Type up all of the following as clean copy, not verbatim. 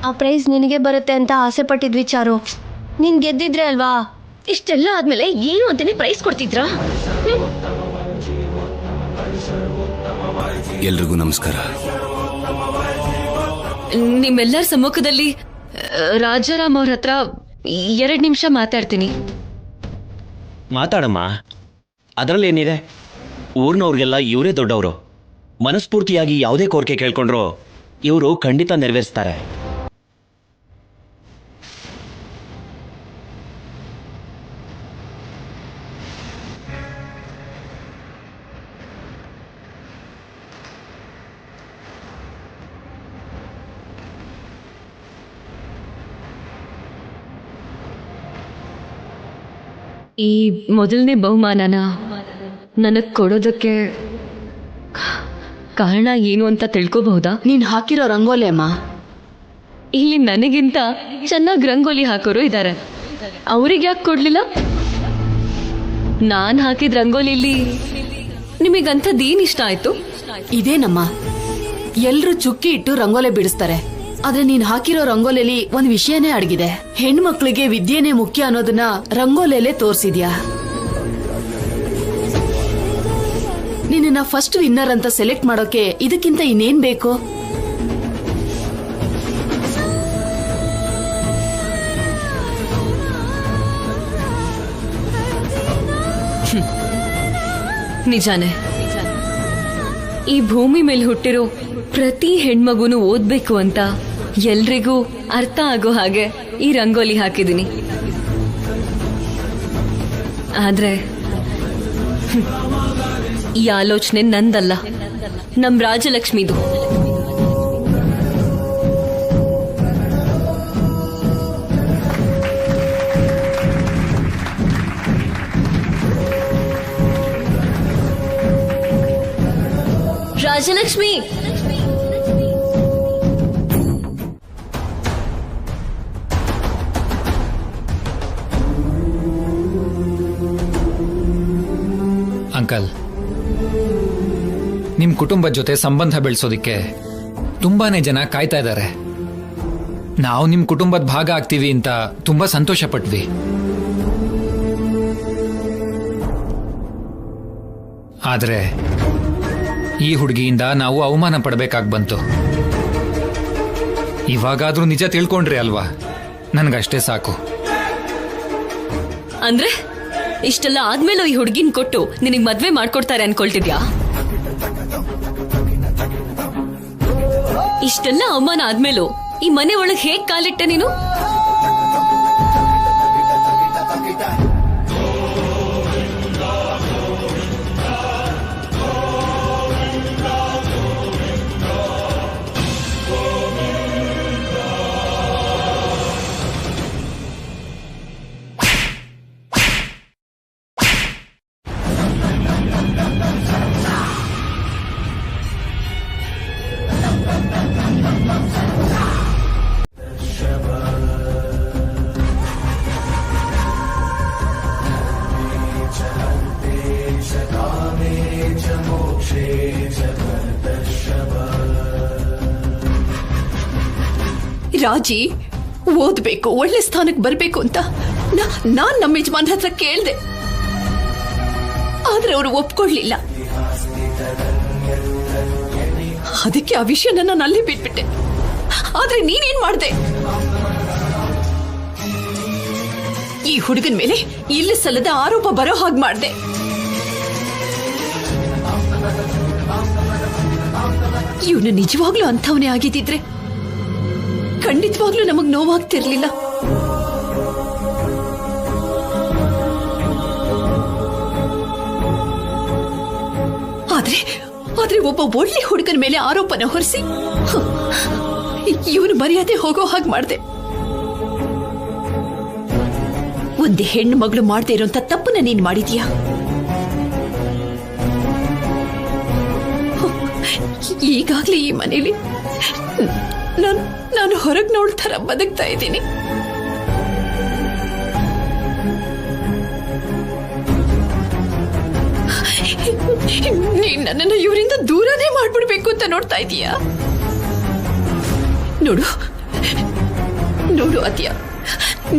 ಆ ಪ್ರೈಸ್ ನಿನಗೆ ಬರುತ್ತೆ ಅಂತ ಆಸೆ ಪಟ್ಟಿದ್ವಿ ಚಾರು. ನೀನು ಗೆದ್ದಿದ್ರೆ ಅಲ್ವಾ. ಇಷ್ಟೆಲ್ಲ ಆದ್ಮೇಲೆ ಏನು ಅಂತಾನೆ ಪ್ರೈಸ್ ಕೊಡ್ತಿದ್ರಾ? ಎಲ್ರಿಗೂ ನಮಸ್ಕಾರ. ನಿಮ್ಮೆಲ್ಲರ ಸಮ್ಮುಖದಲ್ಲಿ ರಾಜಾರಾಮ್ ಅವ್ರ ಹತ್ರ 2 ನಿಮಿಷ ಮಾತಾಡ್ತೀನಿ. ಮಾತಾಡಮ್ಮ, ಅದರಲ್ಲೇನಿದೆ? ಊರಿನವ್ರಿಗೆಲ್ಲ ಇವರೇ ದೊಡ್ಡವರು. ಮನಸ್ಫೂರ್ತಿಯಾಗಿ ಯಾವುದೇ ಕೋರಿಕೆ ಕೇಳ್ಕೊಂಡ್ರು ಇವರು ಖಂಡಿತ ನೆರವೇರಿಸ್ತಾರೆ. ಈ ಮೊದಲನೇ ಬಹುಮಾನನ ನನಗೆ ಕೊಡೋದಕ್ಕೆ ಕಾರಣ ಏನು ಅಂತ ತಿಳ್ಕೋಬಹುದಾ? ನೀನು ಹಾಕಿರೋ ರಂಗೋಲಿ ಅಮ್ಮ. ಇಲ್ಲಿ ನನಗಿಂತ ಚೆನ್ನಾಗಿ ರಂಗೋಲಿ ಹಾಕೋರು ಇದ್ದಾರೆ. ಅವ್ರಿಗೆ ಯಾಕೆ ಕೊಡಲಿಲ್ಲ? ನಾನು ಹಾಕಿದ ರಂಗೋಲಿಲಿ ನಿಮಗಂಥದ್ದು ಏನು ಇಷ್ಟ ಆಯ್ತು? ಇದೇನಮ್ಮ, ಎಲ್ರು ಚುಕ್ಕಿ ಇಟ್ಟು ರಂಗೋಲಿ ಬಿಡಿಸ್ತಾರೆ, ಆದ್ರೆ ನೀನ್ ಹಾಕಿರೋ ರಂಗೋಲಿಲಿ ಒಂದ್ ವಿಷಯನೇ ಅಡಗಿದೆ. ಹೆಣ್ಮಕ್ಳಿಗೆ ವಿದ್ಯೆನೇ ಮುಖ್ಯ ಅನ್ನೋದನ್ನ ರಂಗೋಲಿಯಲ್ಲೇ ತೋರ್ಸಿದ್ಯಾ. ನಿನ್ನ ಫಸ್ಟ್ ವಿನ್ನರ್ ಅಂತ ಸೆಲೆಕ್ಟ್ ಮಾಡೋಕೆ ಇದಕ್ಕಿಂತ ಇನ್ನೇನ್ ಬೇಕು? ನಿಜಾನೇ, ಈ ಭೂಮಿ ಮೇಲೆ ಹುಟ್ಟಿರೋ ಪ್ರತಿ ಹೆಣ್ಮಗುನು ಓದ್ಬೇಕು ಅಂತ ಎಲ್ರಿಗೂ ಅರ್ಥ ಆಗೋ ಹಾಗೆ ಈ ರಂಗೋಲಿ ಹಾಕಿದ್ದೀನಿ. ಆದ್ರೆ ಈ ಆಲೋಚನೆ ನಂದಲ್ಲ, ನಮ್ ರಾಜಲಕ್ಷ್ಮಿದು. ರಾಜಲಕ್ಷ್ಮಿ, ಅಂಕಲ್, ನಿಮ್ ಕುಟುಂಬದ ಜೊತೆ ಸಂಬಂಧ ಬೆಳೆಸೋದಿಕ್ಕೆ ತುಂಬಾನೇ ಜನ ಕಾಯ್ತಾ ಇದ್ದಾರೆ. ನಾವು ನಿಮ್ ಕುಟುಂಬದ ಭಾಗ ಆಗ್ತೀವಿ ಅಂತ ತುಂಬಾ ಸಂತೋಷ ಪಟ್ವಿ. ಆದ್ರೆ ಈ ಹುಡುಗಿಯಿಂದ ನಾವು ಅವಮಾನ ಪಡಬೇಕಾಗಿ ಬಂತು. ಇವಾಗಾದ್ರೂ ನಿಜ ತಿಳ್ಕೊಂಡ್ರಿ ಅಲ್ವಾ? ನನ್ಗಷ್ಟೇ ಸಾಕು. ಅಂದ್ರೆ ಇಷ್ಟೆಲ್ಲ ಆದ್ಮೇಲೂ ಈ ಹುಡುಗಿನ ಕೊಟ್ಟು ನಿನಗ್ ಮದ್ವೆ ಮಾಡ್ಕೊಡ್ತಾರೆ ಅನ್ಕೊಳ್ತಿದ್ಯಾ? ಇಷ್ಟೆಲ್ಲ ಅವಮಾನ ಆದ್ಮೇಲೂ ಈ ಮನೆ ಒಳಗೆ ಹೇಗ್ ಕಾಲಿಟ್ಟೆ ನೀನು? ರಾಜಿ ಓದ್ಬೇಕು, ಒಳ್ಳೆ ಸ್ಥಾನಕ್ಕೆ ಬರ್ಬೇಕು ಅಂತ ನಾನ್ ನಮ್ಮ ಯಜಮಾನ್ ಹತ್ರ ಕೇಳ್ದೆ, ಆದ್ರೆ ಅವರು ಒಪ್ಕೊಳ್ಳಿಲ್ಲ. ಅದಕ್ಕೆ ಆ ವಿಷಯನ ನಾನು ಅಲ್ಲೇ ಬಿಟ್ಬಿಟ್ಟೆ. ಆದ್ರೆ ನೀನೇನ್ ಮಾಡ್ದೆ? ಈ ಹುಡುಗನ ಮೇಲೆ ಇಲ್ಲಿ ಸಲ್ಲದ ಆರೋಪ ಬರೋ ಹಾಗೆ ಮಾಡ್ದೆ. ಇವನು ನಿಜವಾಗ್ಲೂ ಅಂಥವನೇ ಆಗಿದ್ದಿದ್ರೆ ಖಂಡಿತವಾಗ್ಲೂ ನಮಗ್ ನೋವಾಗ್ತಿರ್ಲಿಲ್ಲ. ಆದ್ರೆ ಒಬ್ಬ ಒಳ್ಳೆ ಹುಡುಗನ ಮೇಲೆ ಆರೋಪನ ಹೊರಿಸಿ ಇವನು ಮರ್ಯಾದೆ ಹೋಗೋ ಹಾಗೆ ಮಾಡ್ದೆ. ಒಂದೇ ಹೆಣ್ಣು ಮಗಳು ಮಾಡದೇ ಇರೋಂತ ತಪ್ಪನ್ನ ನೀನ್ ಮಾಡಿದ್ಯಾ? ಈಗಾಗ್ಲೇ ಈ ಮನೇಲಿ ನಾನು ಹೊರಗ್ ನೋಡ್ತಾರ ಬದುಕ್ತಾ ಇದ್ದೀನಿ. ನೀನ್ ನನ್ನನ್ನು ಇವರಿಂದ ದೂರನೇ ಮಾಡ್ಬಿಡ್ಬೇಕು ಅಂತ ನೋಡ್ತಾ ಇದೀಯಾ? ನೋಡು, ನೋಡು ಅದ್ಯ,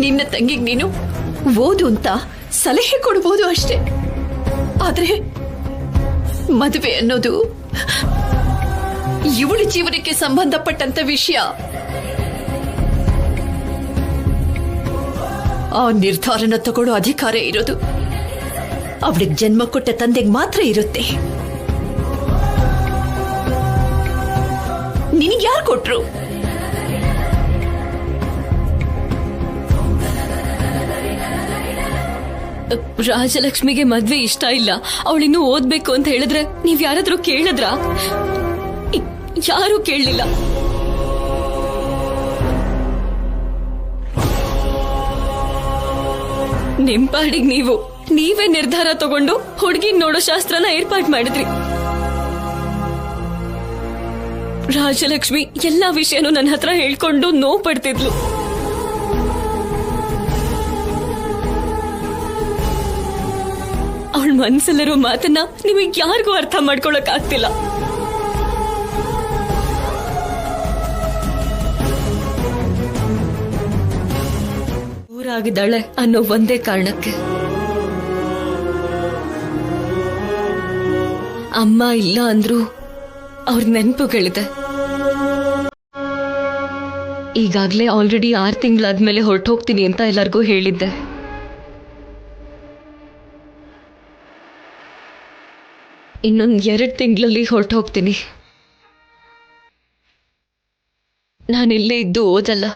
ನಿನ್ನ ತಂಗಿಗೆ ನೀನು ಓದು ಅಂತ ಸಲಹೆ ಕೊಡ್ಬೋದು ಅಷ್ಟೇ. ಆದ್ರೆ ಮದುವೆ ಅನ್ನೋದು ಇವಳ ಜೀವನಕ್ಕೆ ಸಂಬಂಧಪಟ್ಟಂತ ವಿಷಯ. ಆ ನಿರ್ಧಾರನ ತಗೊಳ್ಳೋ ಅಧಿಕಾರ ಇರೋದು ಅವಳಿಗೆ ಜನ್ಮ ಕೊಟ್ಟ ತಂದೆಗೆ ಮಾತ್ರ ಇರುತ್ತೆ. ನಿನಗೆ ಯಾರು ಕೊಟ್ರು? ರಾಜಲಕ್ಷ್ಮಿಗೆ ಮದ್ವೆ ಇಷ್ಟ ಇಲ್ಲ, ಅವಳಿನ್ನೂ ಓದ್ಬೇಕು ಅಂತ ಹೇಳಿದ್ರೆ ನೀವ್ ಯಾರಾದ್ರೂ ಕೇಳಿದ್ರ? ಯಾರೂ ಕೇಳಲಿಲ್ಲ. ನಿಂಪಾಡಿಗೆ ನೀವೇ ನಿರ್ಧಾರ ತಗೊಂಡು ಹುಡುಗಿ ನೋಡೋ ಶಾಸ್ತ್ರನ ಏರ್ಪಾಟ್ ಮಾಡಿದ್ರಿ. ರಾಜಲಕ್ಷ್ಮಿ ಎಲ್ಲಾ ವಿಷಯನೂ ನನ್ನ ಹತ್ರ ಹೇಳ್ಕೊಂಡು ನೋವು ಪಡ್ತಿದ್ಲು. ಅವಳ ಮನ್ಸಲ್ಲಿರೋ ಮಾತನ್ನ ನಿಮಗೆ ಯಾರಿಗೂ ಅರ್ಥ ಮಾಡ್ಕೊಳಕ್ ಆಗ್ತಿಲ್ಲ. ಊರಾಗಿದ್ದಾಳೆ ಅನ್ನೋ ಒಂದೇ ಕಾರಣಕ್ಕೆ. ಅಮ್ಮ ಇಲ್ಲ ಅಂದ್ರು ಅವ್ರ ನೆನಪುಗಳಿದೆ. ಈಗಾಗ್ಲೇ ಆಲ್ರೆಡಿ 6 ತಿಂಗಳಾದ್ಮೇಲೆ ಹೊರಟೋಗ್ತೀನಿ ಅಂತ ಎಲ್ಲರಿಗೂ ಹೇಳಿದ್ದೆ. ಇನ್ನೊಂದು 2 ತಿಂಗಳಲ್ಲಿ ಹೊರಟೋಗ್ತೀನಿ. ನಾನಿಲ್ಲೇ ಇದ್ದು ಓದಲ್ಲ.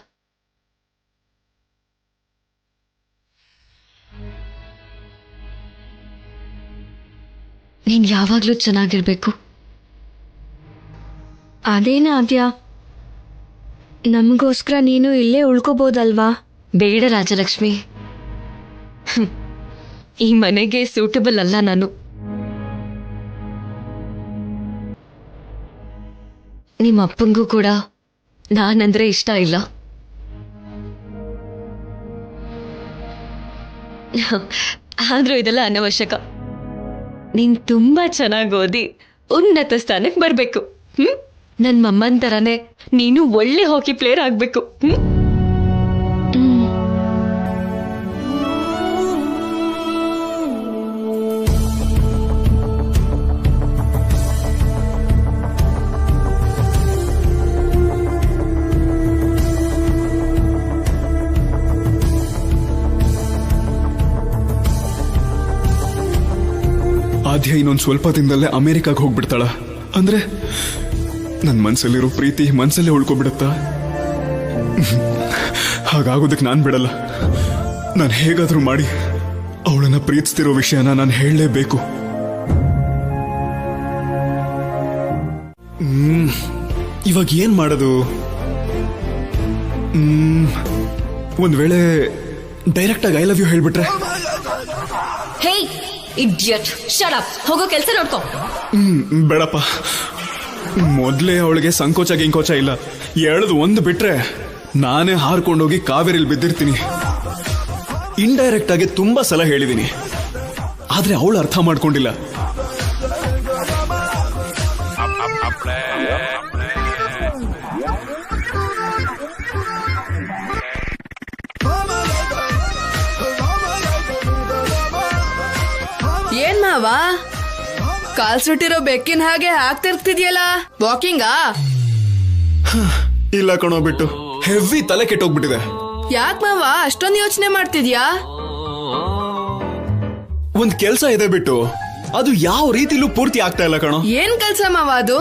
ನೀನ್ ಯಾವಾಗ್ಲೂ ಚೆನ್ನಾಗಿರ್ಬೇಕು. ಅದೇನ ಆದ್ಯ, ನಮಗೋಸ್ಕರ ನೀನು ಇಲ್ಲೇ ಉಳ್ಕೋಬೋದಲ್ವಾ? ಬೇಡ ರಾಜಲಕ್ಷ್ಮಿ, ಈ ಮನೆಗೆ ಸೂಟಬಲ್ ಅಲ್ಲ ನಾನು. ನಿಮ್ಮ ಅಪ್ಪಂಗೂ ಕೂಡ ನಾನಂದ್ರೆ ಇಷ್ಟ ಇಲ್ಲ. ಆದ್ರೂ ಇದೆಲ್ಲ ಅನವಶ್ಯಕ. ನೀನ್ ತುಂಬಾ ಚೆನ್ನಾಗಿ ಓದಿ ಉನ್ನತ ಸ್ಥಾನಕ್ಕೆ ಬರ್ಬೇಕು. ನನ್ ಮಮ್ಮನ್ ತರಾನೇ ನೀನು ಒಳ್ಳೆ ಹಾಕಿ ಪ್ಲೇಯರ್ ಆಗ್ಬೇಕು. ಆದ್ಯ ಇನ್ನೊಂದು ಸ್ವಲ್ಪ ದಿನದಲ್ಲೇ ಅಮೆರಿಕಾಗೆ ಹೋಗ್ಬಿಡ್ತಾಳ ಅಂದ್ರೆ ನನ್ನ ಮನ್ಸಲ್ಲಿರೋ ಪ್ರೀತಿ ಮನ್ಸಲ್ಲೇ ಉಳ್ಕೊಬಿಡುತ್ತಾ? ಹಾಗಾಗೋದಕ್ಕೆ ನಾನು ಬಿಡಲ್ಲ. ನಾನು ಹೇಗಾದ್ರೂ ಮಾಡಿ ಅವಳನ್ನ ಪ್ರೀತಿಸ್ತಿರೋ ವಿಷಯನ ನಾನು ಹೇಳಲೇಬೇಕು. ಇವಾಗ ಏನ್ ಮಾಡೋದು? ಒಂದ್ ವೇಳೆ ಡೈರೆಕ್ಟ್ ಆಗಿ ಐ ಲವ್ ಯು ಹೇಳ್ಬಿಟ್ರೆ? ಹೇ ಇಡಿಯಟ್, ಶಟ್ ಅಪ್, ಹೋಗೋ ಕೆಲಸ ನೋಡ್ಕೋ. ಬೇಡಪ್ಪ, ಮೊದ್ಲೇ ಅವಳಿಗೆ ಸಂಕೋಚ ಗಿಂಕೋಚ ಇಲ್ಲ. ಎಳೆದು ಒಂದು ಬಿಟ್ರೆ ನಾನೇ ಹಾರ್ಕೊಂಡೋಗಿ ಕಾವೇರಿಲಿ ಬಿದ್ದಿರ್ತೀನಿ. ಇಂಡೈರೆಕ್ಟ್ ಆಗಿ ತುಂಬಾ ಸಲ ಹೇಳಿದೀನಿ, ಆದ್ರೆ ಅವಳು ಅರ್ಥ ಮಾಡ್ಕೊಂಡಿಲ್ಲ. ಏನ್ ಮಾವ, ಕಾಲ್ ಸುಟ್ಟಿರೋ ಬೆಕ್ಕಿನ ಹಾಗೆ ಆಗ್ತಿರ್ತಿದ್ಯಲ್ಲ, ವಾಕಿಂಗಾ? ಇಲ್ಲ ಕಣೋ, ಬಿಟ್ಟು ಹೆವಿ ತಲೆ ಕೆಟ್ಟೋಗ್ಬಿಟ್ಟಿದೆ. ಯಾಕ್ ಮಾವ ಅಷ್ಟೊಂದು ಯೋಚನೆ ಮಾಡ್ತಿದ್ಯಾ? ಒಂದ್ ಕೆಲ್ಸ ಇದೆ ಬಿಟ್ಟು, ಅದು ಯಾವ ರೀತಿಲೂ ಪೂರ್ತಿ ಆಗ್ತಾ ಇಲ್ಲ ಕಣೋ. ಏನ್ ಕೆಲ್ಸ ಮಾವ ಅದು?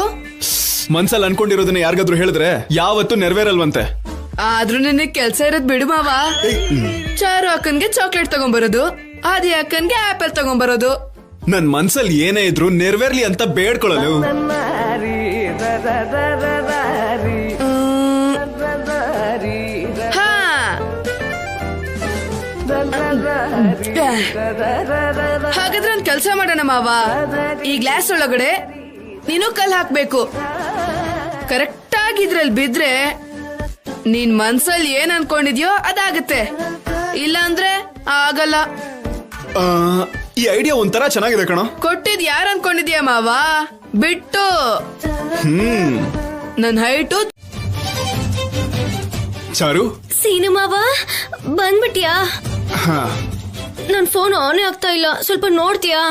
ಮನ್ಸಲ್ಲಿ ಅನ್ಕೊಂಡಿರೋದನ್ನ ಯಾರಿಗಾದ್ರೂ ಹೇಳಿದ್ರೆ ಯಾವತ್ತೂ ನೆರವೇರಲ್ವಂತೆ. ಆದ್ರೂ ನಿನಗ್ ಕೆಲ್ಸ ಇರೋದ್ ಬಿಡು ಮಾವ. ಚಾರು ಅಕ್ಕನ್ಗೆ ಚಾಕ್ಲೇಟ್ ತಗೊಂಬರೋದು, ಆದಿ ಅಕ್ಕನ್ಗೆ ಆಪಲ್ ತಗೊಂಬರೋದು. ನನ್ ಮನ್ಸಲ್ಲಿ ಏನೇ ಇದ್ರು ನೆರವೇರ್ಲಿ ಅಂತ ಬೇಡ್ಕೊಳ್ಳಲು. ಹಾಗಾದ್ರೆ ಒಂದ್ ಕೆಲ್ಸ ಮಾಡೋಣ ಮಾವ, ಈ ಗ್ಲಾಸ್ ಒಳಗಡೆ ನೀನು ಕಲ್ ಹಾಕ್ಬೇಕು. ಕರೆಕ್ಟ್ ಆಗಿ ಇದ್ರಲ್ಲಿ ಬಿದ್ರೆ ನೀನ್ ಮನ್ಸಲ್ಲಿ ಏನ್ ಅನ್ಕೊಂಡಿದ್ಯೋ ಅದಾಗತ್ತೆ, ಇಲ್ಲ ಅಂದ್ರೆ ಆಗಲ್ಲ. ಈ ಐಡಿಯಾ ಒಂಥರ ಚೆನ್ನಾಗಿದೆ ಕಣೋ. ಕೊಟ್ಟಿದ್ ಯಾರು ಅನ್ಕೊಂಡಿದ್ಯಾ ಮಾವ? ಬಿಟ್ಟು ನನ್ ಹೈಟು ಚಾರು ಸಿನಿಮಾವ ಬಂದ್ಬಿಟ್ಯಾ? ಹಾ ನನ್ ಫೋನ್ ಆನ್ ಆಗ್ತಾ ಇಲ್ಲ, ಸ್ವಲ್ಪ ನೋಡ್ತೀಯಾ?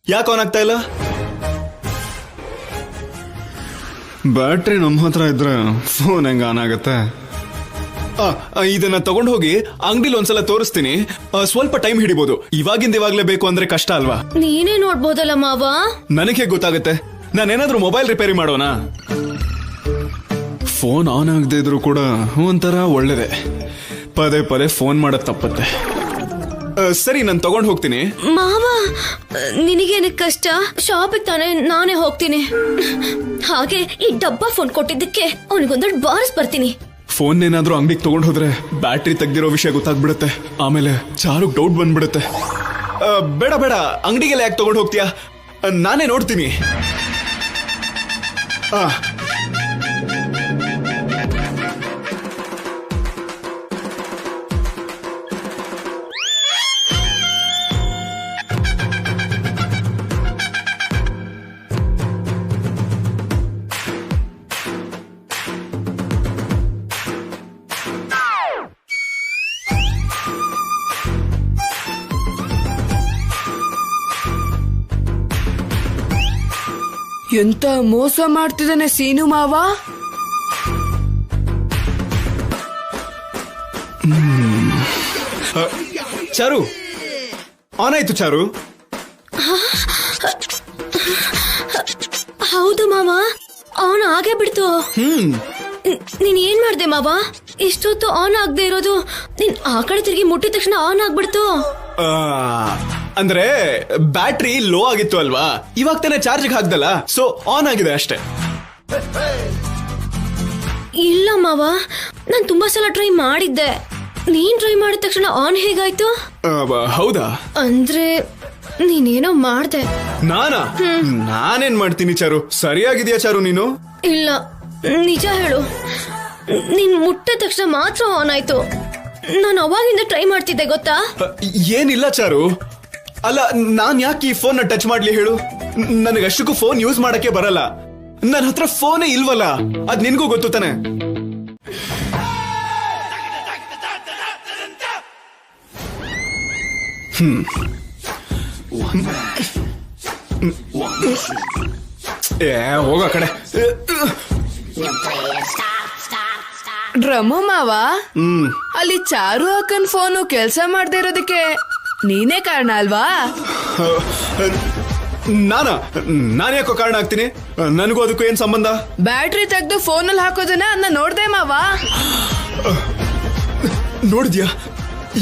ಯಾಕೆ ಆನ್ ಆಗ್ತಾ ಇಲ್ಲ? ಬ್ಯಾಟ್ರಿ ನಮ್ಮ ಹತ್ರ ಇದ್ರೆ ಫೋನ್ ಹೆಂಗ ಆನ್ ಆಗತ್ತೆ? ಇದನ್ನ ತಗೊಂಡು ಹೋಗಿ ಅಂಗಡಿಲಿ ಒಂದ್ಸಲ ತೋರಿಸ್ತೀನಿ. ಸ್ವಲ್ಪ ಟೈಮ್ ಹಿಡಿಬಹುದು. ಇವಾಗ್ಲೇ ಬೇಕು ಅಂದ್ರೆ ಕಷ್ಟ ಅಲ್ವಾ? ನೀನೇ ನೋಡ್ಬೋದಲ್ಲ ಮಾವ. ನನಗೆ ಗೊತ್ತಾಗುತ್ತೆ. ನಾನೇನಾದ್ರೂ ಮೊಬೈಲ್ ರಿಪೇರಿ ಮಾಡೋಣ? ಫೋನ್ ಆನ್ ಆಗದೆ ಇದ್ರು ಕೂಡ ಒಂಥರ ಒಳ್ಳೇದೆ. ಪದೇ ಪದೇ ಫೋನ್ ಮಾಡೋದ್ ತಪ್ಪತ್ತೆ. ಸರಿ, ನಾನು ತಗೊಂಡು ಹೋಗ್ತೀನಿ. ಮಾವ, ನಿನಗೇನಕ್ಕೆ ಕಷ್ಟ? ಶಾಪಿಗೆ ತಾನೇ ನಾನೇ ಹೋಗ್ತೀನಿ. ಹಾಗೆ ಈ ಡಬ್ಬಾ ಫೋನ್ ಕೊಟ್ಟಿದ್ದಕ್ಕೆ ಅವನಿಗೊಂದಷ್ಟು ಬಾರಿಸ್ ಬರ್ತೀನಿ. ಫೋನ್ ಏನಾದ್ರೂ ಅಂಗಡಿಗೆ ತಗೊಂಡು ಹೋದ್ರೆ ಬ್ಯಾಟ್ರಿ ತೆಗ್ದಿರೋ ವಿಷಯ ಗೊತ್ತಾಗ್ಬಿಡುತ್ತೆ. ಆಮೇಲೆ ಚಾರುಗ್ ಡೌಟ್ ಬಂದ್ಬಿಡುತ್ತೆ. ಬೇಡ ಬೇಡ, ಅಂಗಡಿಗೆಲ್ಲ ಯಾಕೆ ತಗೊಂಡು ಹೋಗ್ತೀಯಾ? ನಾನೇ ನೋಡ್ತೀನಿ. ಎಂತ ಮೋಸ ಮಾಡ್ತಿದ್ದಾನೆ ಸೀನು ಮಾವ. ಚಾರು, ಆನ್ ಆಯ್ತು ಚಾರು. ಹೌದು ಮಾವ, ಆನ್ ಆಗೇ ಬಿಡ್ತು. ನೀನ್ ಏನ್ ಮಾಡ್ದೆ ಮಾವ? ಇಷ್ಟೊತ್ತು ಆನ್ ಆಗದೆ ಇರೋದು, ನೀನ್ ಆ ಕಡೆ ತಿರುಗಿ ಮುಟ್ಟಿದ ತಕ್ಷಣ ಆನ್ ಆಗ್ಬಿಡ್ತು. ಅಂದ್ರೆ ಬ್ಯಾಟ್ರಿ ಲೋ ಆಗಿತ್ತು ಅಲ್ವಾ? ಇವಾಗ ತಾನೇ ಚಾರ್ಜ್ಗೆ ಹಾಕ್ದಲ್ಲ, ಸೊ ಆನ್ ಆಗಿದೆ ಅಷ್ಟೇ. ಇಲ್ಲ ಮಾವ, ನಾನ್ ತುಂಬಾ ಸಲ ಟ್ರೈ ಮಾಡಿದ್ದೆ. ನೀನ್ ಟ್ರೈ ಮಾಡಿದ ತಕ್ಷಣ ಆನ್ ಹೇಗಾಯ್ತು? ಹೌದಾ? ಅಂದ್ರೆ ನೀನೇನೋ ಮಾಡ್ದೆ. ನಾನೇನ್ ಮಾಡ್ತೀನಿ ಚಾರು? ಸರಿಯಾಗಿದ್ಯಾ ಚಾರು ನೀನು? ಇಲ್ಲ, ನಿಜ ಹೇಳು. ನೀನ್ ಮುಟ್ಟಿದ ತಕ್ಷಣ ಮಾತ್ರ ಆನ್ ಆಯ್ತು. ನಾನು ಅವಾಗಿಂದ ಟ್ರೈ ಮಾಡ್ತಿದ್ದೆ ಗೊತ್ತಾ? ಏನಿಲ್ಲ ಚಾರು. ಅಲ್ಲ, ನಾನ್ ಯಾಕೆ ಈ ಫೋನ್ ಟಚ್ ಮಾಡ್ಲಿ ಹೇಳು? ನನಗಷ್ಟಕ್ಕೂ ಫೋನ್ ಯೂಸ್ ಮಾಡಕ್ಕೆ ಬರಲ್ಲ. ನನ್ನ ಹತ್ರ ಫೋನೇ ಇಲ್ವಲ್ಲ, ಅದ್ ನಿನ್ಗೂ ಗೊತ್ತು ತಾನೆ. ಹೋಗ ಕಡೆ. ಡ್ರಮ್ಮು ಮಾವ, ಅಲ್ಲಿ ಚಾರು ಅಕ್ಕನ್ ಫೋನು ಕೆಲ್ಸ ಮಾಡದೆ ಇರೋದಕ್ಕೆ ನೀನೇ ಕಾರಣ ಅಲ್ವಾ? ನಾನು ಯಾಕೋ ಕಾರಣ ಆಗ್ತೀನಿ? ನನಗೂ ಅದಕ್ಕೂ ಏನ್ ಸಂಬಂಧ? ಬ್ಯಾಟ್ರಿ ತೆಗ್ದು ಫೋನಲ್ಲಿ ಹಾಕೋದನ್ನ ನೋಡ್ದೆ ಮಾವ. ನೋಡಿದ್ಯಾ?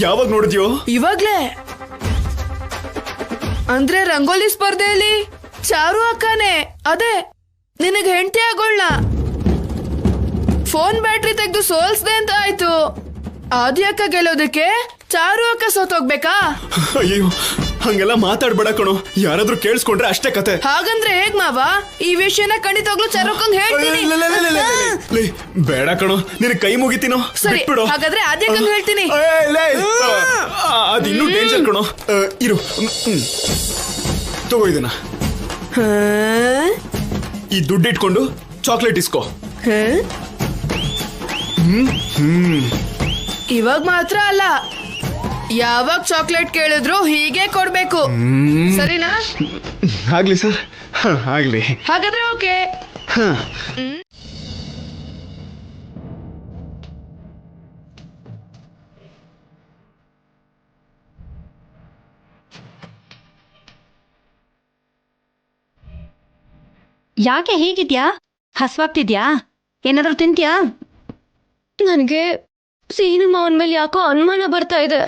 ಯಾವಾಗ ನೋಡಿದ್ಯೋ? ಇವಾಗ್ಲೇ. ಅಂದ್ರೆ ರಂಗೋಲಿ ಸ್ಪರ್ಧೆಯಲ್ಲಿ ಚಾರು ಅಕ್ಕನೇ ಅದೇ ನಿನಗೆ ಹೆಂಡತಿ ಆಗೋಳ್ಳ. ಫೋನ್ ಬ್ಯಾಟ್ರಿ ತೆಗ್ದು ಸೋಲ್ಸ್ದೆ ಅಂತ ಆಯ್ತು. ಆದಿ ಅಕ್ಕ ಗೆಲ್ಲೋದಕ್ಕೆ ಚಾರು ಅಕ್ಕ ಸೋತೋಗ್ಬೇಕಾ? ಅಯ್ಯೋ, ಹಂಗೆಲ್ಲ ಮಾತಾಡ್ಬೇಡ ಕಣೋ. ಯಾರಾದ್ರೂ ಕೇಳಿಸ್ಕೊಂಡ್ರೆ ಅಷ್ಟೇ ಕತೆ. ಹಾಗಂದ್ರೆ ಹೇಗ್ ಮಾವ? ಈ ವಿಷಯನ ಖಂಡಿತವಾಗ್ಲೂ ಚಾರು ಅಕ್ಕಂಗ್ ಹೇಳ್ತೀನಿ. ಬೇಡ ಕಣೋ, ನಿನ್ ಕೈ ಮುಗಿತೀನೋ. ಸರಿ, ಹಾಗಾದ್ರೆ ಆದಿ ಅಕ್ಕಂಗ್ ಹೇಳ್ತೀನಿ. ಅದಿನ್ನೂ ಡೇಂಜರ್ ಕಣೋ. ಇರು, ತಗೋ ಇದನ್ನ. ಈ ದುಡ್ಡು ಇಟ್ಕೊಂಡು ಚಾಕ್ಲೇಟ್ ಇಸ್ಕೋ. ಇವಾಗ ಮಾತ್ರ ಅಲ್ಲ, ಯಾವಾಗ ಚಾಕ್ಲೇಟ್ ಕೇಳಿದ್ರು ಹೀಗೆ ಕೊಡ್ಬೇಕು, ಸರಿನಾ? ಆಗ್ಲಿ ಸರ್, ಆಗ್ಲಿ. ಹಾಗಾದ್ರೆ ಓಕೆ. ಯಾಕೆ ಹೀಗಿದ್ಯಾ? ಹಸ್ವಾಗ್ತಿದ್ಯಾ? ಏನಾದ್ರೂ ತಿಂತ್ಯಾ? ನನಗೆ ಸೀನು ಮಾವನ್ ಮೇಲೆ ಯಾಕೋ ಅನುಮಾನ ಬರ್ತಾ ಇದೆ.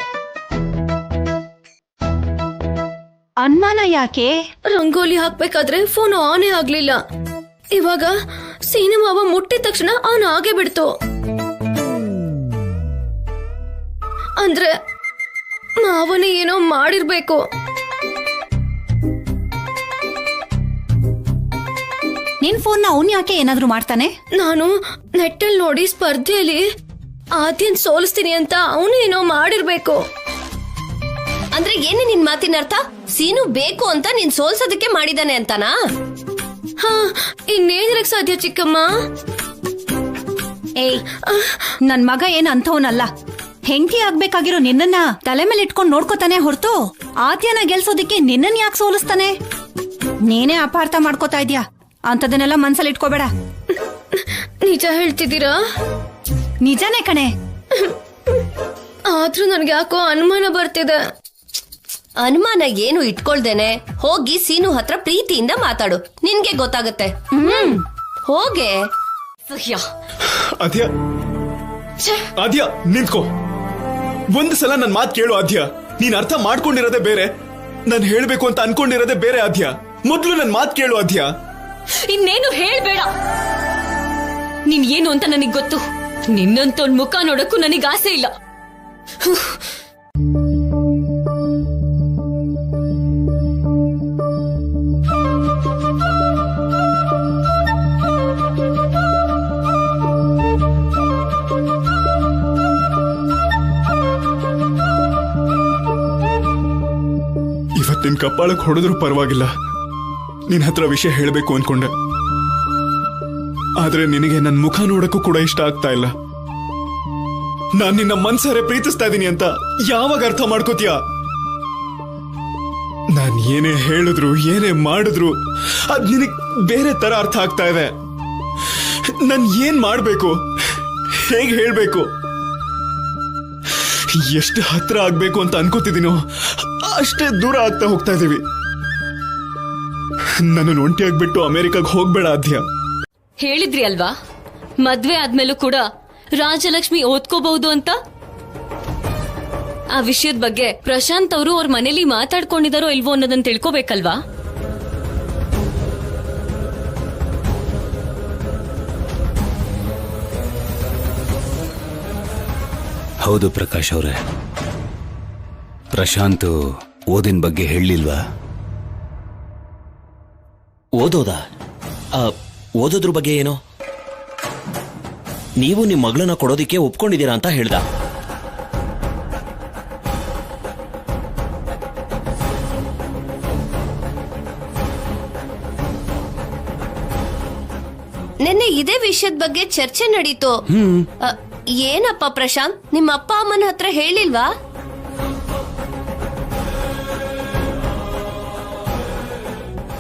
ಅನುಮಾನ ಯಾಕೆ? ರಂಗೋಲಿ ಹಾಕ್ಬೇಕಾದ್ರೆ ಫೋನ್ ಆನೇ ಆಗ್ಲಿಲ್ಲ. ಇವಾಗ ಸೀನು ಮಾವ ಮುಟ್ಟಿದ ತಕ್ಷಣ ಆನ್ ಆಗೇ ಬಿಡ್ತು. ಅಂದ್ರೆ ಮಾವನೇ ಏನೋ ಮಾಡಿರ್ಬೇಕು. ನಿನ್ ಫೋನ್ ಅವನ್ ಯಾಕೆ ಏನಾದ್ರೂ ಮಾಡ್ತಾನೆ? ನಾನು ನೆಟ್ಟಲ್ಲಿ ನೋಡಿ ಸ್ಪರ್ಧೆಯಲ್ಲಿ ಆದ್ಯನ್ ಸೋಲಿಸ್ತೀನಿ ಅಂತ ಅವನು ಏನೋ ಮಾಡಿರ್ಬೇಕು. ಅಂದ್ರೆ ಏನೇ ನಿನ್ ಮಾತಿನ ಅರ್ಥ? ಸೀನು ಬೇಕು ಅಂತ ನೀನ್ ಸೋಲ್ಸೋದಕ್ಕೆ ಮಾಡಿದಾನೆ ಅಂತಾನಾ? ಹಾ, ಇನ್ನೇನಿರಕ್ ಸಾಧ್ಯ ಚಿಕ್ಕಮ್ಮ? ಏಯ್ ನನ್ ಮಗ ಏನ್ ಅಂಥವನಲ್ಲ. ಹೆಂಡತಿ ಆಗ್ಬೇಕಾಗಿರೋ ನಿನ್ನನ್ನ ತಲೆ ಮೇಲೆ ಇಟ್ಕೊಂಡು ನೋಡ್ಕೋತಾನೆ ಹೊರತು ಆದ್ಯನ ಗೆಲ್ಸೋದಿಕ್ಕೆ ನಿನ್ನನ್ ಯಾಕೆ ಸೋಲಿಸ್ತಾನೆ? ನೀನೇ ಅಪಾರ್ಥ ಮಾಡ್ಕೋತಾ ಇದ್ಯಾ. ಅಂತದನ್ನೆಲ್ಲ ಮನ್ಸಲ್ಲಿ ಇಟ್ಕೋಬೇಡ. ನಿಜ ಹೇಳ್ತಿದ್ದೀರಾ? ನಿಜಾನೇ ಕಣೆ. ಆದ್ರೂ ನನ್ಗೆ ಯಾಕೋ ಅನುಮಾನ ಬರ್ತಿದೆ. ಅನುಮಾನ ಏನು ಇಟ್ಕೊಳ್ದೇನೆ ಹೋಗಿ ಸೀನು ಹತ್ರ ಪ್ರೀತಿಯಿಂದ ಮಾತಾಡು, ನಿನ್ಗೆ ಗೊತ್ತಾಗುತ್ತೆ. ಹೋಗೆ. ಅದ್ಯ ಅದ್ಯ ನಿಂತ್ಕೋ. ಒಂದು ಸಲ ನನ್ ಮಾತ್ ಕೇಳು ಅದ್ಯ. ನೀನ್ ಅರ್ಥ ಮಾಡ್ಕೊಂಡಿರೋದೇ ಬೇರೆ, ನಾನ್ ಹೇಳ್ಬೇಕು ಅಂತ ಅನ್ಕೊಂಡಿರೋದೇ ಬೇರೆ ಅದ್ಯ. ಮೊದ್ಲು ನನ್ ಮಾತ್ ಕೇಳು ಅದ್ಯ. ಇನ್ನೇನು ಹೇಳ್ಬೇಡ. ನೀನ್ ಏನು ಅಂತ ನನಗ್ ಗೊತ್ತು. ನಿನ್ನಂತೊಂದ್ ಮುಖ ನೋಡಕ್ಕೂ ನನಗ್ ಆಸೆ ಇಲ್ಲ. ಇವತ್ತಿನ ಕಪ್ಪಾಳಕ್ ಹೊಡೆದ್ರು ಪರವಾಗಿಲ್ಲ, ನಿನ್ ಹತ್ರ ವಿಷಯ ಹೇಳ್ಬೇಕು ಅನ್ಕೊಂಡೆ. ಆದ್ರೆ ನಿನಗೆ ನನ್ ಮುಖ ನೋಡಕ್ಕೂ ಕೂಡ ಇಷ್ಟ ಆಗ್ತಾ ಇಲ್ಲ. ನಾನ್ ನಿನ್ನ ಮನ್ಸಾರೆ ಪ್ರೀತಿಸ್ತಾ ಇದೀನಿ ಅಂತ ಯಾವಾಗ ಅರ್ಥ ಮಾಡ್ಕೋತೀಯ? ನಾನ್ ಏನೇ ಹೇಳಿದ್ರು ಏನೇ ಮಾಡಿದ್ರು ಅದ್ ನಿನಗ್ ಬೇರೆ ತರ ಅರ್ಥ ಆಗ್ತಾ ಇದೆ. ನಾನ್ ಏನ್ ಮಾಡ್ಬೇಕು, ಹೇಗ್ ಹೇಳ್ಬೇಕು, ಎಷ್ಟು ಹತ್ರ ಆಗ್ಬೇಕು ಅಂತ ಅನ್ಕೋತಿದ್ದೀನೋ ಅಷ್ಟೇ ದೂರ ಆಗ್ತಾ ಹೋಗ್ತಾ ಇದೀವಿ. ನನ್ನನ್ನು ಒಂಟಿಯಾಗ್ಬಿಟ್ಟು ಅಮೆರಿಕಾಗ್ ಹೋಗ್ಬೇಡ ಅದ್ಯ. ಹೇಳಿದ್ರಿ ಅಲ್ವಾ ಮದ್ವೆ ಆದ್ಮೇಲೂ ಕೂಡ ರಾಜಲಕ್ಷ್ಮಿ ಓದ್ಕೋಬಹುದು ಅಂತ. ಆ ವಿಷಯದ ಬಗ್ಗೆ ಪ್ರಶಾಂತ್ ಅವರು ಅವ್ರ ಮನೇಲಿ ಮಾತಾಡ್ಕೊಂಡಿದಾರೋ ಇಲ್ವೋ ಅನ್ನೋದನ್ನ ತಿಳ್ಕೋಬೇಕಲ್ವಾ? ಹೌದು ಪ್ರಕಾಶ್ ಅವರೇ, ಪ್ರಶಾಂತ್ ಓದಿನ ಬಗ್ಗೆ ಹೇಳಿಲ್ವಾ? ಓದೋದಾ? ಓದೋದ್ರ ಬಗ್ಗೆ ಏನೋ? ನೀವು ನಿಮ್ಮ ಮಗಳನ್ನ ಕೊಡೋದಿಕ್ಕೆ ಒಪ್ಕೊಂಡಿದ್ದೀರಾ ಅಂತ ಹೇಳ್ದ. ನಿನ್ನೆ ಇದೇ ವಿಷಯದ ಬಗ್ಗೆ ಚರ್ಚೆ ನಡೀತು. ಏನಪ್ಪ ಪ್ರಶಾಂತ್, ನಿಮ್ಮ ಅಪ್ಪ ಅಮ್ಮನ ಹತ್ರ ಹೇಳಿಲ್ವಾ?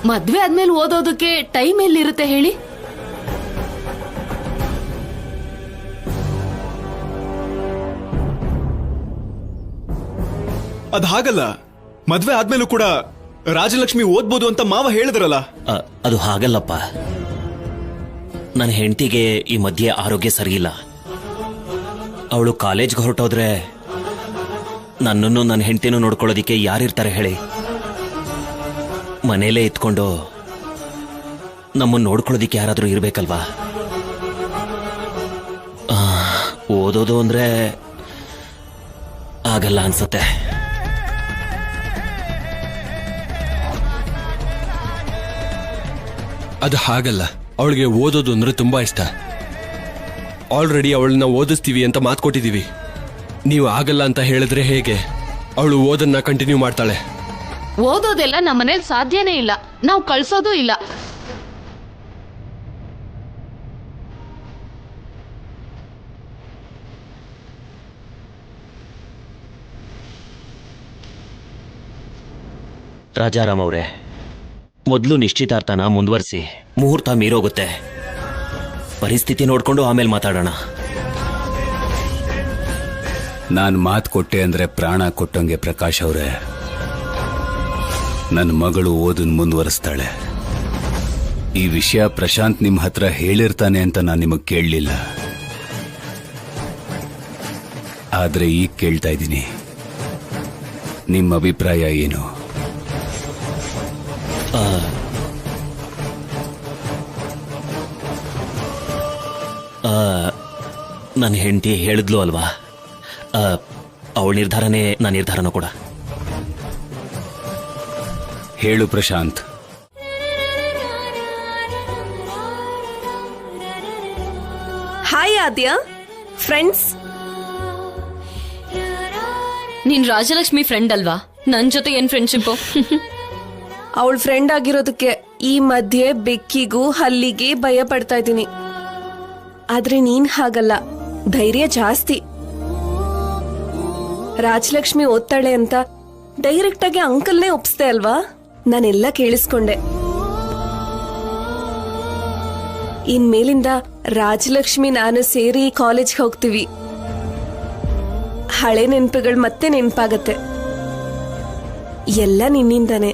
ಮದ್ವೆ ಆದ್ಮೇಲೆ ಓದೋದಕ್ಕೆ ಟೈಮ್ ಎಲ್ಲಿರುತ್ತೆ ಹೇಳಿ? ಅದ್ ಹಾಗಲ್ಲ. ಮದ್ವೆ ಆದ್ಮೇಲೂ ಕೂಡ ರಾಜಲಕ್ಷ್ಮಿ ಓದ್ಬೋದು ಅಂತ ಮಾವ ಹೇಳಿದ್ರಲ್ಲ. ಅದು ಹಾಗಲ್ಲಪ್ಪ. ನನ್ನ ಹೆಂಡತಿಗೆ ಈ ಮಧ್ಯೆ ಆರೋಗ್ಯ ಸರಿಯಿಲ್ಲ. ಅವಳು ಕಾಲೇಜ್ಗೆ ಹೊರಟೋದ್ರೆ ನನ್ನನ್ನು ನನ್ನ ಹೆಂಡತಿನೂ ನೋಡ್ಕೊಳ್ಳೋದಿಕ್ಕೆ ಯಾರಿರ್ತಾರೆ ಹೇಳಿ? ಮನೇಲೇ ಇತ್ಕೊಂಡು ನಮ್ಮನ್ನು ನೋಡ್ಕೊಳ್ಳೋದಿಕ್ಕೆ ಯಾರಾದ್ರೂ ಇರ್ಬೇಕಲ್ವಾ? ಓದೋದು ಅಂದ್ರೆ ಆಗಲ್ಲ ಅನ್ಸತ್ತೆ. ಅದು ಹಾಗಲ್ಲ. ಅವಳಿಗೆ ಓದೋದು ಅಂದ್ರೆ ತುಂಬಾ ಇಷ್ಟ. ಆಲ್ರೆಡಿ ಅವಳನ್ನ ಓದಿಸ್ತೀವಿ ಅಂತ ಮಾತು ಕೊಟ್ಟಿದ್ದೀವಿ. ನೀವು ಆಗಲ್ಲ ಅಂತ ಹೇಳಿದ್ರೆ ಹೇಗೆ? ಅವಳು ಓದನ್ನ ಕಂಟಿನ್ಯೂ ಮಾಡ್ತಾಳೆ. ಓದೋದೆಲ್ಲ ನಮ್ಮನೇಲಿ ಸಾಧ್ಯನೇ ಇಲ್ಲ, ನಾವು ಕಳ್ಸೋದೂ ಇಲ್ಲ. ರಾಜಾರಾಮ್ ಅವರೇ, ಮೊದಲು ನಿಶ್ಚಿತಾರ್ಥನ ಮುಂದುವರಿಸಿ. ಮುಹೂರ್ತ ಮೀರೋಗುತ್ತೆ. ಪರಿಸ್ಥಿತಿ ನೋಡ್ಕೊಂಡು ಆಮೇಲೆ ಮಾತಾಡೋಣ. ನಾನು ಮಾತು ಕೊಟ್ಟೆ ಅಂದ್ರೆ ಪ್ರಾಣ ಕೊಟ್ಟಂಗೆ ಪ್ರಕಾಶ್ ಅವರೇ. ನನ್ನ ಮಗಳು ಓದನ್ ಮುಂದುವರಿಸ್ತಾಳೆ. ಈ ವಿಷಯ ಪ್ರಶಾಂತ್ ನಿಮ್ಮ ಹತ್ರ ಹೇಳಿರ್ತಾನೆ ಅಂತ ನಾನು ನಿಮಗೆ ಕೇಳಲಿಲ್ಲ. ಆದ್ರೆ ಈಗ ಕೇಳ್ತಾ ಇದ್ದೀನಿ, ನಿಮ್ಮ ಅಭಿಪ್ರಾಯ ಏನು? ನನ್ನ ಹೆಂಡತಿ ಹೇಳಿದ್ಲು ಅಲ್ವಾ, ಅವಳ ನಿರ್ಧಾರನೇ ನನ್ನ ನಿರ್ಧಾರನೂ ಕೂಡ. ಹೇಳು ಪ್ರಶಾಂತ್. ಹಾಯ್ ಆದ್ಯ, ಫ್ರೆಂಡ್ಸ್. ನೀನ್ ರಾಜಲಕ್ಷ್ಮಿ ಫ್ರೆಂಡ್ ಅಲ್ವಾ? ನನ್ ಜೊತೆ ಏನ್ ಫ್ರೆಂಡ್ಶಿಪ್? ಅವಳ ಫ್ರೆಂಡ್ ಆಗಿರೋದಕ್ಕೆ ಈ ಮಧ್ಯೆ ಬೆಕ್ಕಿಗೂ ಹಲ್ಲಿಗೆ ಭಯ ಪಡ್ತಾ ಇದ್ದೀನಿ. ಆದ್ರೆ ನೀನ್ ಹಾಗಲ್ಲ, ಧೈರ್ಯ ಜಾಸ್ತಿ. ರಾಜಲಕ್ಷ್ಮಿ ಓದ್ತಾಳೆ ಅಂತ ಡೈರೆಕ್ಟ್ ಆಗಿ ಅಂಕಲ್ನೇ ಒಪ್ಸ್ದೆ ಅಲ್ವಾ? ನಾನೆಲ್ಲ ಕೇಳಿಸ್ಕೊಂಡೆ. ಇನ್ಮೇಲಿಂದ ರಾಜಲಕ್ಷ್ಮಿ ನಾನು ಸೇರಿ ಕಾಲೇಜ್ಗೆ ಹೋಗ್ತೀವಿ. ಹಳೆ ನೆನಪುಗಳು ಮತ್ತೆ ನೆನಪಾಗತ್ತೆ. ಎಲ್ಲ ನಿನ್ನಿಂದಾನೆ.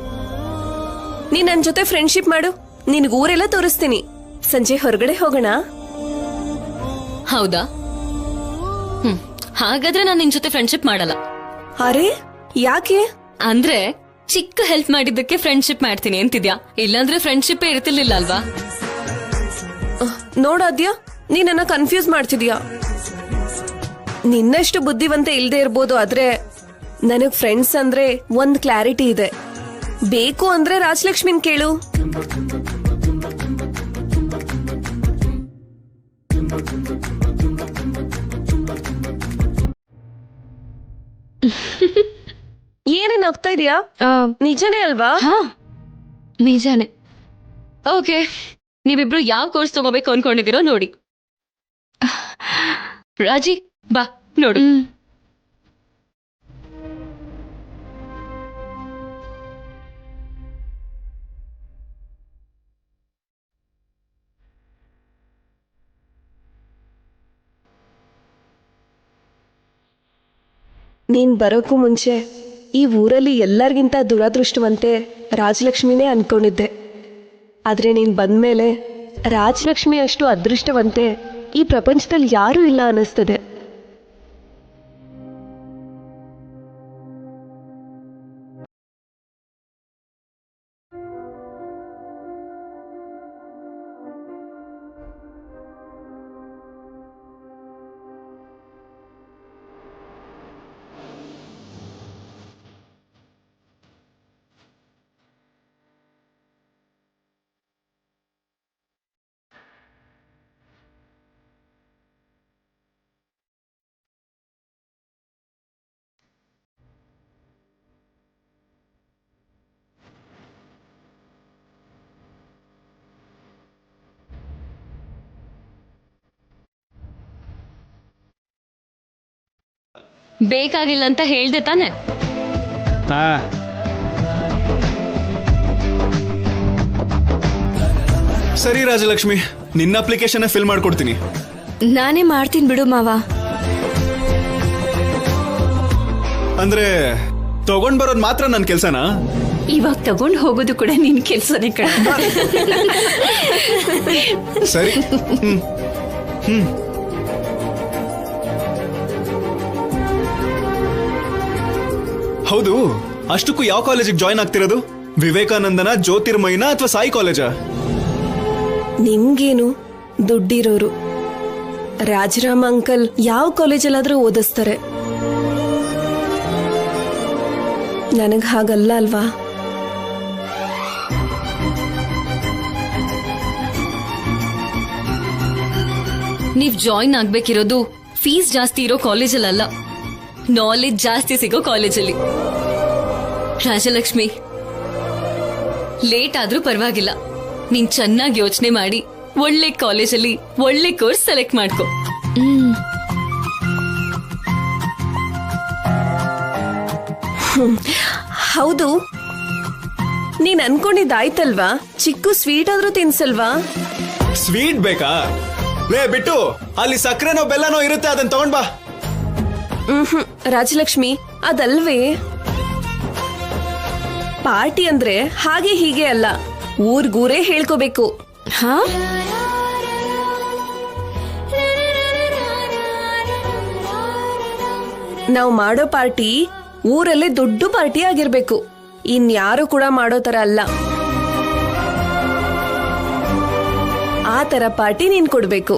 ನೀನ್ ನನ್ ಜೊತೆ ಫ್ರೆಂಡ್ಶಿಪ್ ಮಾಡು, ನಿನ್ಗೆ ಊರೆಲ್ಲ ತೋರಿಸ್ತೀನಿ. ಸಂಜೆ ಹೊರಗಡೆ ಹೋಗೋಣ. ಹೌದಾ? ಹಾಗಾದ್ರೆ ನಾನು ನಿನ್ ಜೊತೆ ಫ್ರೆಂಡ್ಶಿಪ್ ಮಾಡಲ್ಲ. ಅರೆ ಯಾಕೆ? ಅಂದ್ರೆ ಚಿಕ್ಕ ಹೆಲ್ಪ್ ಮಾಡಿದ್ದಕ್ಕೆ ಫ್ರೆಂಡ್ಶಿಪ್ ಮಾಡ್ತೀನಿ ಅಂತಿದ್ಯಾ? ಇಲ್ಲಾಂದ್ರೆ ಫ್ರೆಂಡ್ಶಿಪ್ ಇರ್ತಿರ್ಲಿಲ್ಲ ಅಲ್ವಾ? ನೋಡಾದ್ಯಾ, ನೀ ನನ್ನ ಕನ್ಫ್ಯೂಸ್ ಮಾಡ್ತಿದ್ಯಾ. ನಿನ್ನಷ್ಟು ಬುದ್ಧಿವಂತ ಇಲ್ದೇ ಇರ್ಬೋದು, ಆದ್ರೆ ನನಗ್ ಫ್ರೆಂಡ್ಸ್ ಅಂದ್ರೆ ಒಂದ್ ಕ್ಲಾರಿಟಿ ಇದೆ. ಬೇಕು ಅಂದ್ರೆ ರಾಜಲಕ್ಷ್ಮಿನ್ ಕೇಳು. ಏನೇನ್ ಆಗ್ತಾ ಇದೆಯಾ? ನಿಜನೇ ಅಲ್ವಾ? ನಿಜಾನೆ. ಓಕೆ, ನೀವಿಬ್ರು ಯಾವ ಕೋರ್ಸ್ ತಗೋಬೇಕು ಅನ್ಕೊಂಡಿದ್ದೀರೋ ನೋಡಿ. ರಾಜಿ ಬಾ ನೋಡು. ನೀನ್ ಬರೋಕ್ಕೂ ಮುಂಚೆ ಈ ಊರಲ್ಲಿ ಎಲ್ಲರಿಗಿಂತ ದುರದೃಷ್ಟವಂತೆ ರಾಜಲಕ್ಷ್ಮಿನೇ ಅನ್ಕೊಂಡಿದ್ದೆ. ಆದ್ರೆ ನೀನ್ ಬಂದ್ಮೇಲೆ ರಾಜಲಕ್ಷ್ಮಿ ಅಷ್ಟು ಅದೃಷ್ಟವಂತೆ ಈ ಪ್ರಪಂಚದಲ್ಲಿ ಯಾರೂ ಇಲ್ಲ ಅನ್ನಿಸ್ತದೆ. ಬೇಕಾಗಿಲ್ಲ ಅಂತ ಹೇಳ್ದೆ ತಾನೆ? ಸರಿ ರಾಜಲಕ್ಷ್ಮಿ, ನಿನ್ನ ಅಪ್ಲಿಕೇಶನ್ ಫಿಲ್ ಮಾಡ್ಕೊಡ್ತೀನಿ. ನಾನೇ ಮಾಡ್ತೀನಿ ಬಿಡು ಮಾವ. ಅಂದ್ರೆ ತಗೊಂಡ್ ಬರೋದ್ ಮಾತ್ರ ನನ್ ಕೆಲ್ಸನಾ? ಇವಾಗ ತಗೊಂಡ್ ಹೋಗೋದು ಕೂಡ ನಿನ್ ಕೆಲ್ಸನೇ ಕಣ. ಸರಿ. ಹೌದು, ಅಷ್ಟಕ್ಕೂ ಯಾವ ಕಾಲೇಜಿಗೆ ಜಾಯ್ನ್ ಆಗ್ತಿರೋದು? ವಿವೇಕಾನಂದನ, ಜ್ಯೋತಿರ್ಮಯಿನ ಅಥವಾ ಸಾಯಿ ಕಾಲೇಜಾ? ನಿಮ್ಗೇನು, ದುಡ್ಡಿರೋರು. ರಾಜರಾಮ ಅಂಕಲ್ ಯಾವ ಕಾಲೇಜಲ್ಲಾದ್ರೂ ಓದಿಸ್ತಾರೆ. ನನಗ್ ಹಾಗಲ್ಲ ಅಲ್ವಾ? ನೀವ್ ಜಾಯಿನ್ ಆಗ್ಬೇಕಿರೋದು ಫೀಸ್ ಜಾಸ್ತಿ ಇರೋ ಕಾಲೇಜಲ್ಲ, ನಾಲೆಜ್ ಜಾಸ್ತಿ ಸಿಗೋ ಕಾಲೇಜಲ್ಲಿ. ರಾಜಲಕ್ಷ್ಮಿ, ಲೇಟ್ ಆದ್ರೂ ಪರವಾಗಿಲ್ಲ, ನೀನ್ ಚೆನ್ನಾಗಿ ಯೋಚನೆ ಮಾಡಿ ಒಳ್ಳೆ ಕಾಲೇಜಲ್ಲಿ ಒಳ್ಳೆ ಕೋರ್ಸ್ ಸೆಲೆಕ್ಟ್ ಮಾಡ್ಕೊ. ಹೌದು, ನೀನ್ ಅನ್ಕೊಂಡಿದ್ದಾಯ್ತಲ್ವಾ? ಚಿಕ್ಕು ಸ್ವೀಟ್ ಆದ್ರೂ ತಿನ್ಸಲ್ವಾ? ಸ್ವೀಟ್ ಬೇಕಾ? ಲೇ ಬಿಟ್ಟು, ಅಲ್ಲಿ ಸಕ್ಕರೆನೋ ಬೆಲ್ಲನೋ ಇರುತ್ತೆ, ಅದನ್ನ ತಗೊಂಡ್ ಬಾ. ರಾಜಲಕ್ಷ್ಮಿ, ಅದಲ್ವೇ. ಪಾರ್ಟಿ ಅಂದ್ರೆ ಹಾಗೆ ಹೀಗೆ ಅಲ್ಲ, ಊರ್ಗೂರೇ ಹೇಳ್ಕೋಬೇಕು. ಹಾ, ನಾವು ಮಾಡೋ ಪಾರ್ಟಿ ಊರಲ್ಲೇ ದೊಡ್ಡ ಪಾರ್ಟಿ ಆಗಿರ್ಬೇಕು. ಇನ್ಯಾರು ಕೂಡ ಮಾಡೋ ತರ ಅಲ್ಲ. ಆ ತರ ಪಾರ್ಟಿ ನೀನ್ ಕೊಡ್ಬೇಕು.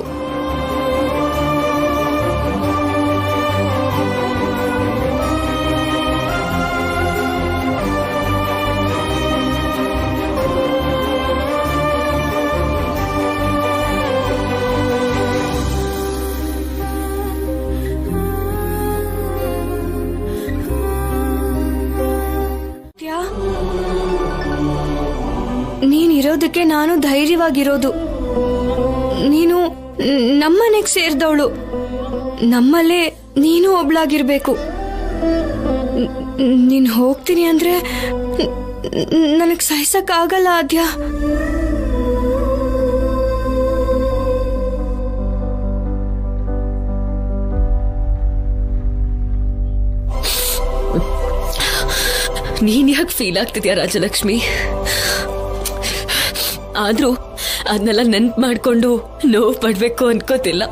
ನೀನಿರೋದಕ್ಕೆ ನಾನು ಧೈರ್ಯವಾಗಿರೋದು. ನೀನು ನಮ್ಮನೆಗ್ ಸೇರಿದವಳು, ನಮ್ಮಲ್ಲೇ ನೀನು ಒಬ್ಳಾಗಿರ್ಬೇಕು. ನೀನ್ ಹೋಗ್ತೀನಿ ಅಂದ್ರೆ ನನಗ್ ಸಹಿಸಕ್ ಆಗಲ್ಲ ಆದ್ಯ. ನೀನ್ ಯಾಕೆ ಫೀಲ್ ಆಗ್ತಿದ್ಯಾ ರಾಜಲಕ್ಷ್ಮಿ? ಆದ್ರೂ ಅದನ್ನೆಲ್ಲ ನೆನ್ಪು ಮಾಡ್ಕೊಂಡು ನೋವು ಪಡ್ಬೇಕು ಅನ್ಕೋತಿಲ್ಲ.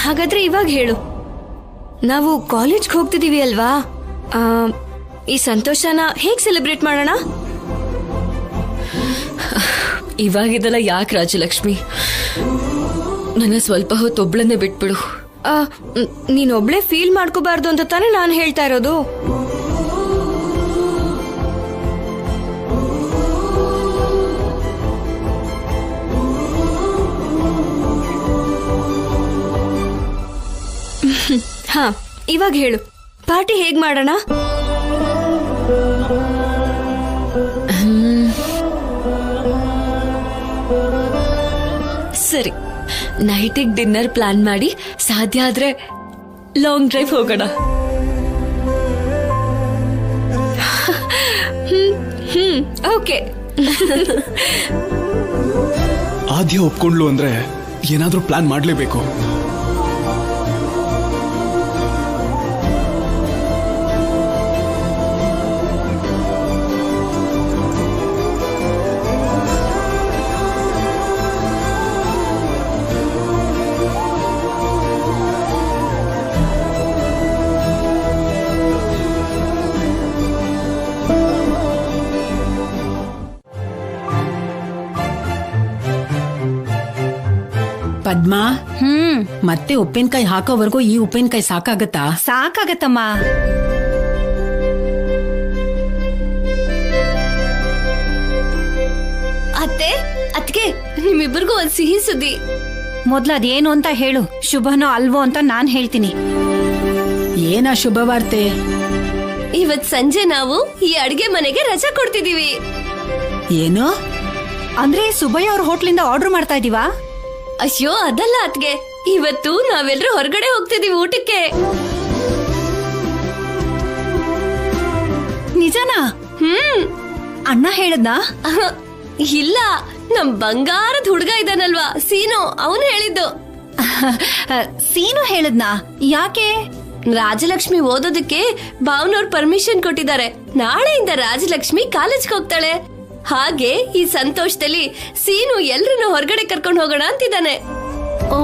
ಹಾಗಾದ್ರೆ ಇವಾಗ ಹೇಳು, ನಾವು ಕಾಲೇಜ್ಗೆ ಹೋಗ್ತಿದೀವಿ ಅಲ್ವಾ, ಈ ಸಂತೋಷನ ಹೇಗ್ ಸೆಲೆಬ್ರೇಟ್ ಮಾಡೋಣ? ಇವಾಗಿದೆಲ್ಲ ಯಾಕೆ ರಾಜಲಕ್ಷ್ಮಿ? ನನ್ನ ಸ್ವಲ್ಪ ಹೊತ್ತು ಒಬ್ಳನ್ನೇ ಬಿಟ್ಬಿಡು. ನೀನೊಬ್ಳೆ ಫೀಲ್ ಮಾಡ್ಕೋಬಾರ್ದು ಅಂತ ತಾನೇ ನಾನು ಹೇಳ್ತಾ ಇರೋದು. ಹಾ, ಇವಾಗ ಹೇಳು, ಪಾರ್ಟಿ ಹೇಗ್ ಮಾಡೋಣ? ಸರಿ, ನೈಟಿಗೆ ಡಿನ್ನರ್ ಪ್ಲಾನ್ ಮಾಡಿ ಸಾಧ್ಯ ಆದ್ರೆ ಲಾಂಗ್ ಡ್ರೈವ್ ಹೋಗೋಣ. ಓಕೆ. ಆದ್ಯ ಒಪ್ಕೊಂಡ್ಲು ಅಂದ್ರೆ ಏನಾದ್ರೂ ಪ್ಲಾನ್ ಮಾಡ್ಲೇಬೇಕು. ಪದ್ಮಾ, ಮತ್ತೆ ಉಪ್ಪಿನಕಾಯಿ ಹಾಕೋವರೆಗೂ ಈ ಉಪ್ಪಿನಕಾಯಿ ಸಾಕಾಗತ್ತಾ? ಸಾಕಾಗತ್ತಮ್ಮ. ಅತ್ತೆ, ಅದ್ಕೆ ನಿಮ್ಮಿಬ್ಬರಿಗೂ ಒಂದ್ ಸಿಹಿ ಸುದ್ದಿ. ಮೊದ್ಲು ಅದೇನು ಅಂತ ಹೇಳು, ಶುಭನೋ ಅಲ್ವೋ ಅಂತ ನಾನ್ ಹೇಳ್ತೀನಿ. ಏನ ಶುಭವಾರ್ತೆ? ಇವತ್ ಸಂಜೆ ನಾವು ಈ ಅಡ್ಗೆ ಮನೆಗೆ ರಜಾ ಕೊಡ್ತಿದೀವಿ. ಏನು ಅಂದ್ರೆ ಸುಬ್ಬಯ್ಯ ಅವ್ರ ಹೋಟ್ಲಿಂದ ಆರ್ಡರ್ ಮಾಡ್ತಾ ಇದೀವಾ? ಅಯ್ಯೋ ಅದಲ್ಲ ಅತ್ಗೆ, ಇವತ್ತು ನಾವೆಲ್ಲರೂ ಹೊರಗಡೆ ಹೋಗ್ತಿದೀವಿ ಊಟಕ್ಕೆ. ನಿಜನಾ? ಅಣ್ಣ ಹೇಳದ್ನಾ? ಇಲ್ಲ, ನಮ್ ಬಂಗಾರದ ಹುಡ್ಗ ಇದಾನಲ್ವಾ ಸೀನು, ಅವನು ಹೇಳಿದ್ದು. ಸೀನು ಹೇಳದ್ನಾ? ಯಾಕೆ? ರಾಜಲಕ್ಷ್ಮಿ ಓದೋದಕ್ಕೆ ಭಾವನವ್ರು ಪರ್ಮಿಷನ್ ಕೊಟ್ಟಿದ್ದಾರೆ. ನಾಳೆಯಿಂದ ರಾಜಲಕ್ಷ್ಮಿ ಕಾಲೇಜ್ಗೆ ಹೋಗ್ತಾಳೆ. ಹಾಗೆ ಈ ಸಂತೋಷದಲ್ಲಿ ಸೀನು ಎಲ್ರನ್ನೂ ಹೊರಗಡೆ ಕರ್ಕೊಂಡು ಹೋಗೋಣ ಅಂತಿದ್ದಾನೆ. ಓ